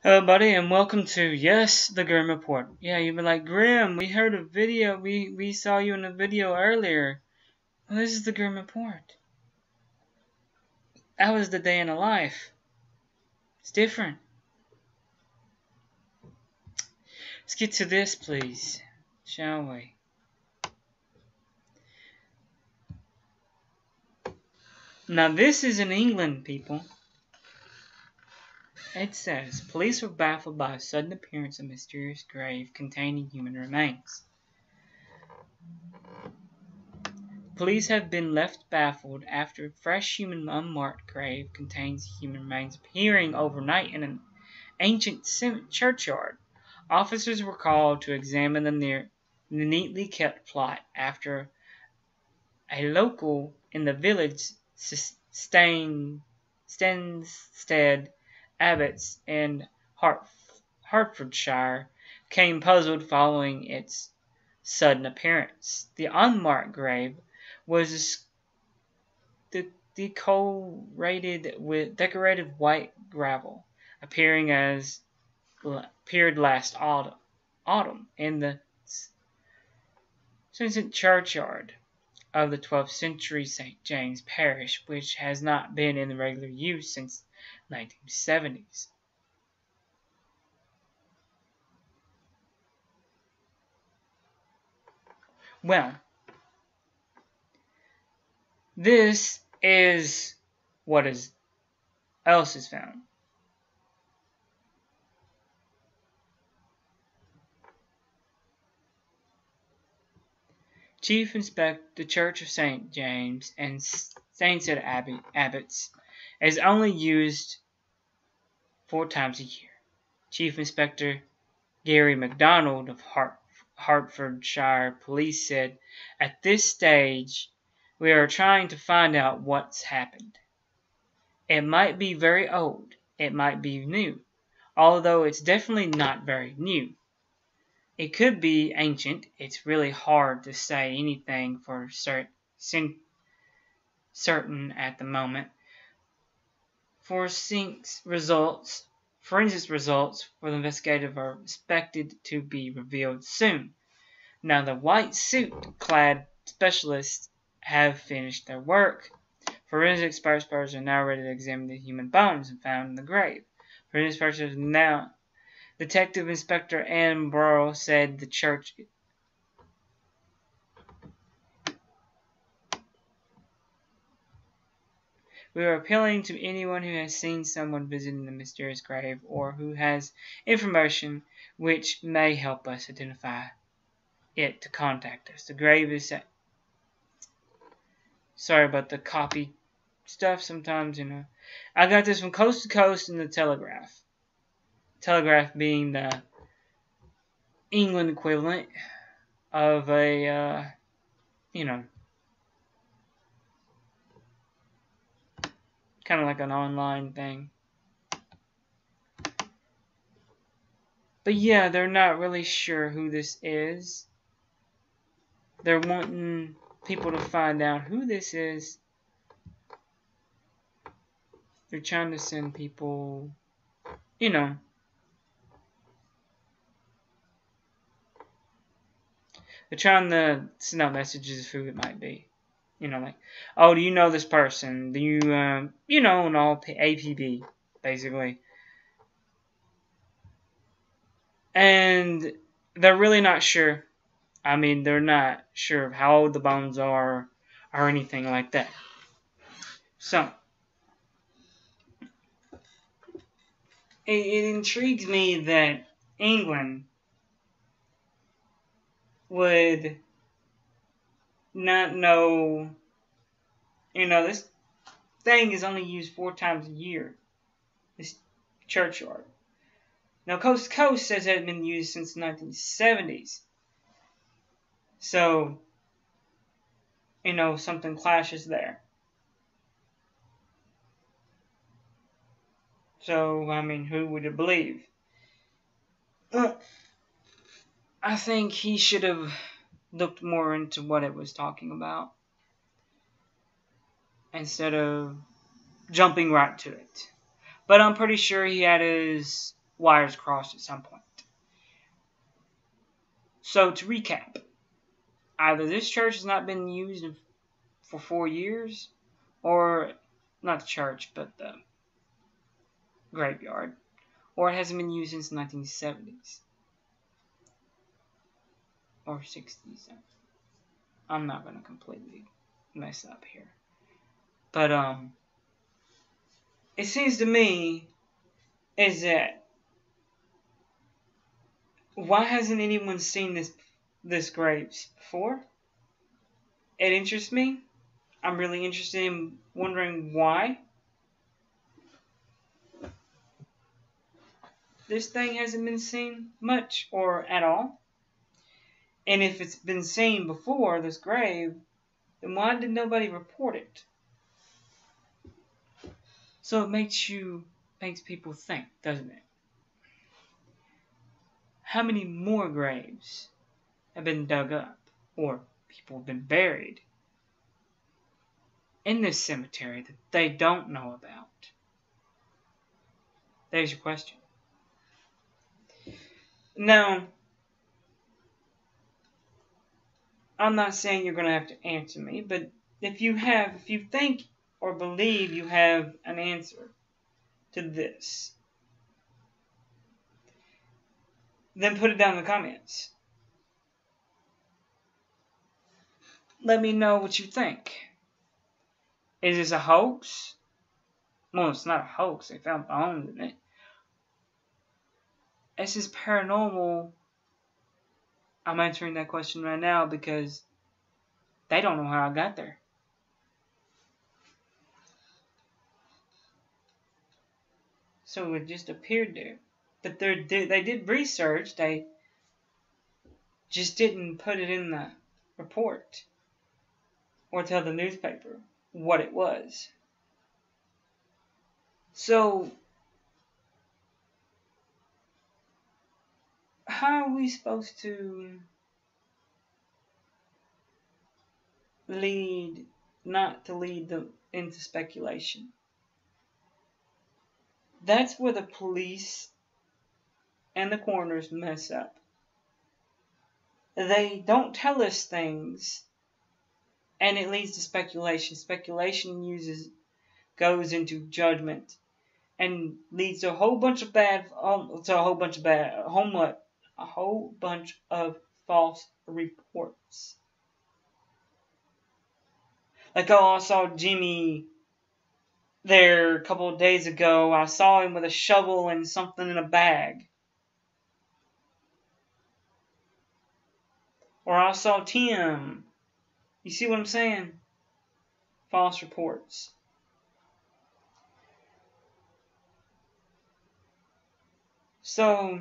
Hello, buddy, and welcome to Yes, the Grim Report. Yeah, you've been like, Grim, we heard a video, we saw you in a video earlier. Well, this is the Grim Report. That was the day in a life. It's different. Let's get to this, please, shall we? Now, this is in England, people. It says, police were baffled by a sudden appearance of a mysterious grave containing human remains. Police have been left baffled after a fresh human unmarked grave contains human remains appearing overnight in an ancient churchyard. Officers were called to examine the neatly kept plot after a local in the village, Stanstead Abbots in Hertfordshire, became puzzled following its sudden appearance. The unmarked grave was decorated with white gravel, appeared last autumn in the ancient churchyard of the 12th century St. James Parish, which has not been in regular use since the 1970s. Well, this is what else is found. Chief inspect the Church of St. James and Stanstead Abbots is only used 4 times a year. Chief Inspector Gary MacDonald of Hertfordshire Police said, "At this stage, we are trying to find out what's happened. It might be very old, it might be new, although it's definitely not very new. It could be ancient. It's really hard to say anything for certain at the moment. Forensic results for the investigative are expected to be revealed soon." Now, the white suit-clad specialists have finished their work. Forensic experts are now ready to examine the human bones found in the grave. Forensic experts now. Detective Inspector Ann Burrow said the church "We are appealing to anyone who has seen someone visiting the mysterious grave or who has information which may help us identify it to contact us. The grave is set." Sorry about the copy stuff sometimes, I got this from Coast to Coast in the Telegraph. Telegraph being the England equivalent of a, kind of like an online thing. But yeah, they're not really sure who this is. They're wanting people to find out who this is. They're trying to send people, they're trying to send out messages of who it might be. Like, oh, do you know this person? Do you, and all APB, basically. And they're really not sure. I mean, they're not sure of how old the bones are or anything like that. So, it intrigues me that England would not know, this thing is only used 4 times a year, this churchyard. Now, Coast to Coast says it had been used since the 1970s. So, something clashes there. So, I mean, who would you believe? I think he should have looked more into what it was talking about instead of jumping right to it. But I'm pretty sure he had his wires crossed at some point. So to recap, either this church has not been used for 4 years, or not the church, but the graveyard, or it hasn't been used since the 1970s or 60s. I'm not going to completely mess up here. But it seems to me is that why hasn't anyone seen this grave before? It interests me. I'm really interested in wondering why this thing hasn't been seen much or at all. And if it's been seen before, this grave, then why did nobody report it? So it makes people think, doesn't it? How many more graves have been dug up, or people have been buried in this cemetery that they don't know about? There's your question. Now, I'm not saying you're going to have to answer me, but if you think or believe you have an answer to this, then put it down in the comments. Let me know what you think. Is this a hoax? Well, it's not a hoax. They found bones in it. Is this paranormal? I'm answering that question right now because they don't know how I got there. So it just appeared there. But they did research. They just didn't put it in the report or tell the newspaper what it was. So how are we supposed to not to lead them into speculation? That's where the police and the coroners mess up. They don't tell us things, and it leads to speculation. Speculation goes into judgment, and leads to a whole bunch of false reports. Like, oh, I saw Jimmy there a couple of days ago. I saw him with a shovel and something in a bag. Or I saw Tim. You see what I'm saying? False reports. So,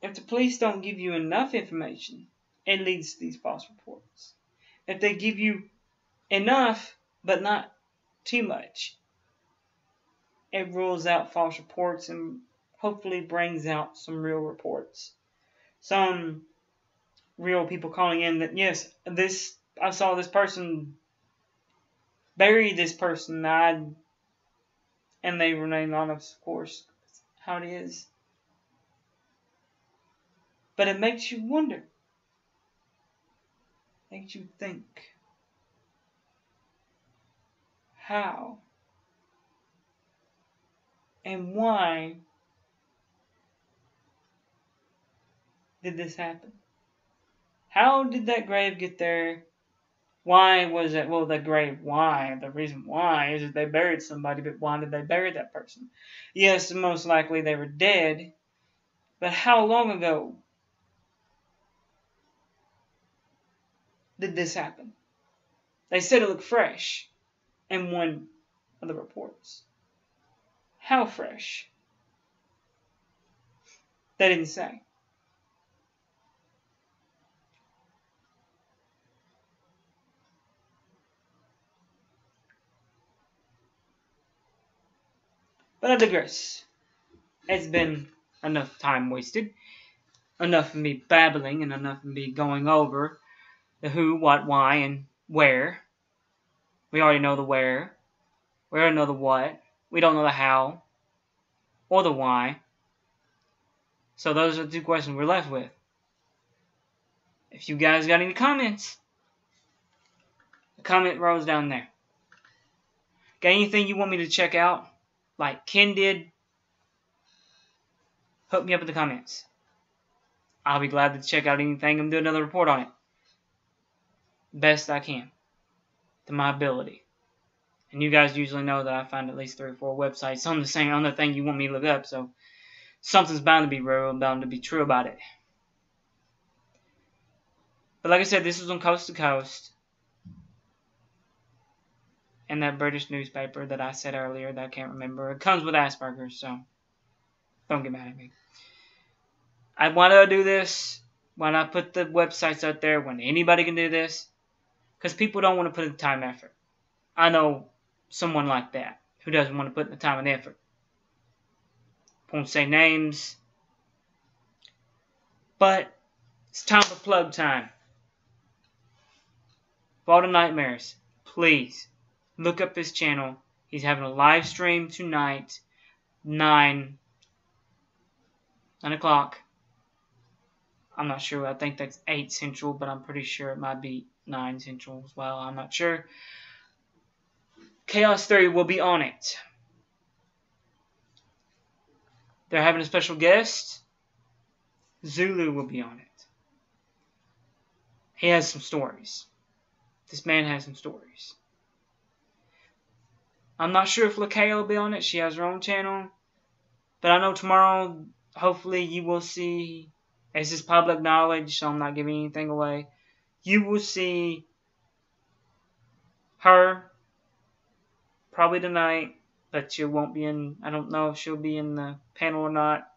if the police don't give you enough information, it leads to these false reports. If they give you enough, but not too much, it rules out false reports and hopefully brings out some real reports. Some real people calling in that, yes, I saw this person bury this person, and they remain anonymous, of course. That's how it is. But it makes you wonder. Makes you think. How and why did this happen? How did that grave get there? Why was it? Well, the grave, why? The reason why is that they buried somebody, but why did they bury that person? Yes, most likely they were dead, but how long ago did this happen? They said it looked fresh in one of the reports. How fresh? They didn't say. But I digress. It's been enough time wasted. Enough of me babbling and enough of me going over the who, what, why, and where. We already know the where. We already know the what. We don't know the how or the why. So those are the 2 questions we're left with. If you guys got any comments, the comment rows down there. Got anything you want me to check out, like Ken did, hook me up in the comments. I'll be glad to check out anything and do another report on it. Best I can, to my ability. And you guys usually know that I find at least 3 or 4 websites on the thing you want me to look up, so something's bound to be real and bound to be true about it. But like I said, this was on Coast to Coast. And that British newspaper that I said earlier that I can't remember. It comes with Asperger's, so don't get mad at me. Why do I do this? Why not put the websites out there when anybody can do this? Because people don't want to put in the time and effort. I know someone like that who doesn't want to put in the time and effort. Won't say names. But it's time for plug time. Vault of Nightmares, please look up his channel. He's having a live stream tonight, 9 o'clock. I'm not sure. I think that's 8 Central, but I'm pretty sure it might be 9 Central as well. I'm not sure. Chaos Theory will be on it. They're having a special guest. Zulu will be on it. He has some stories. This man has some stories. I'm not sure if Lakay will be on it. She has her own channel. But I know tomorrow, hopefully, you will see, as is public knowledge, so I'm not giving anything away, you will see her probably tonight, but she won't be in, I don't know if she'll be in the panel or not,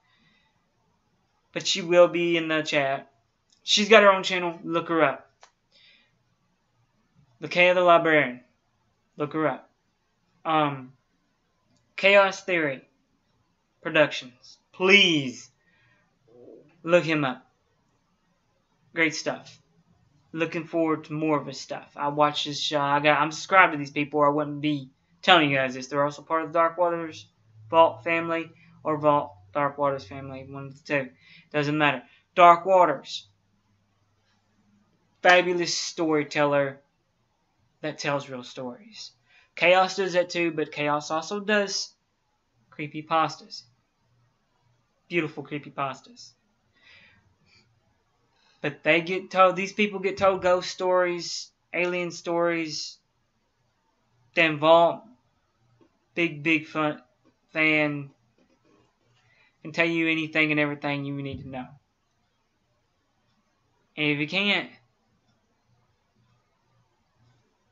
but she will be in the chat. She's got her own channel. Look her up. Lakay the Librarian. Look her up. Chaos Theory Productions. Please look him up. Great stuff. Looking forward to more of his stuff. I watch his show. I'm subscribed to these people, or I wouldn't be telling you guys this. They're also part of the Dark Waters Vault family, or Vault Dark Waters family. One of the two. Doesn't matter. Dark Waters. Fabulous storyteller that tells real stories. Chaos does that too, but Chaos also does creepypastas. Beautiful creepypastas. But they get told, these people get told ghost stories, alien stories. Dan Vault, big fan, can tell you anything and everything you need to know. And if you can't,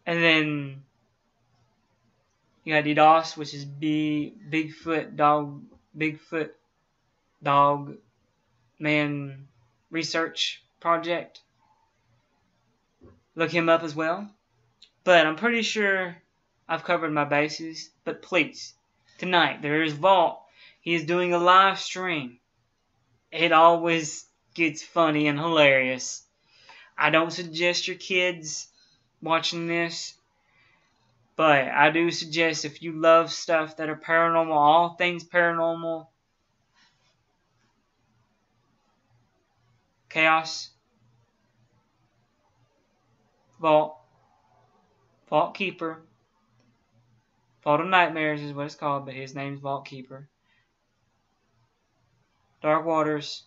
and then you got DDoS, which is Bigfoot Dog Man Research Project. Look him up as well. But I'm pretty sure I've covered my bases. But please, tonight there is Vault. He is doing a live stream. It always gets funny and hilarious. I don't suggest your kids watching this, but I do suggest if you love stuff that are paranormal, all things paranormal, Chaos, Vault Keeper, Vault of Nightmares is what it's called, but his name's Vault Keeper. Dark Waters,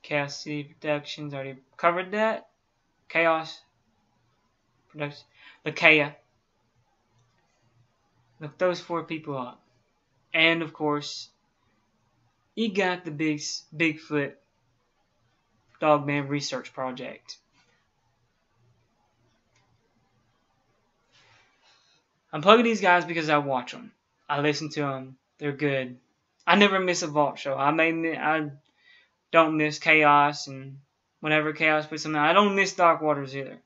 Chaos City Productions, already covered that. Chaos Productions, Lakaya. Look those 4 people up. And of course, you got the Bigfoot Dogman Research Project. I'm plugging these guys because I watch them. I listen to them. They're good. I never miss a Vault show. I don't miss Chaos, and whenever Chaos puts something out, I don't miss Dark Waters either.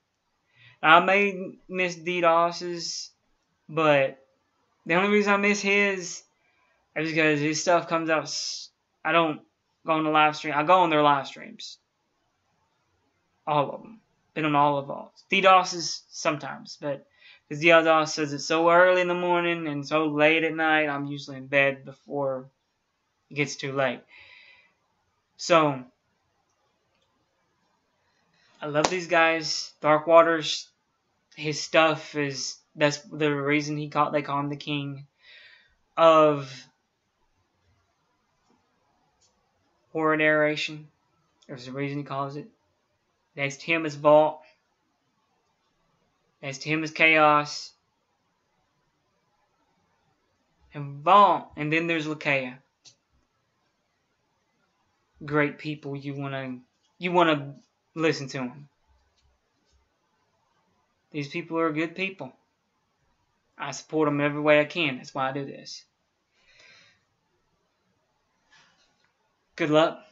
I may miss DDoS's, but the only reason I miss his is because his stuff comes out. I don't go on the live stream. I go on their live streams. All of them. Been on all of Vaults. DDoS's sometimes, but Because the other says it's so early in the morning and so late at night, I'm usually in bed before it gets too late. So, I love these guys. Dark Waters, his stuff that's the reason they call him the king of horror narration. There's a reason he calls it. Next to him is Vault. Next to him is Chaos. And Vault. And then there's Lakeia. Great people. You wanna listen to them. These people are good people. I support them every way I can. That's why I do this. Good luck.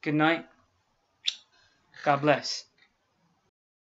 Good night. God bless.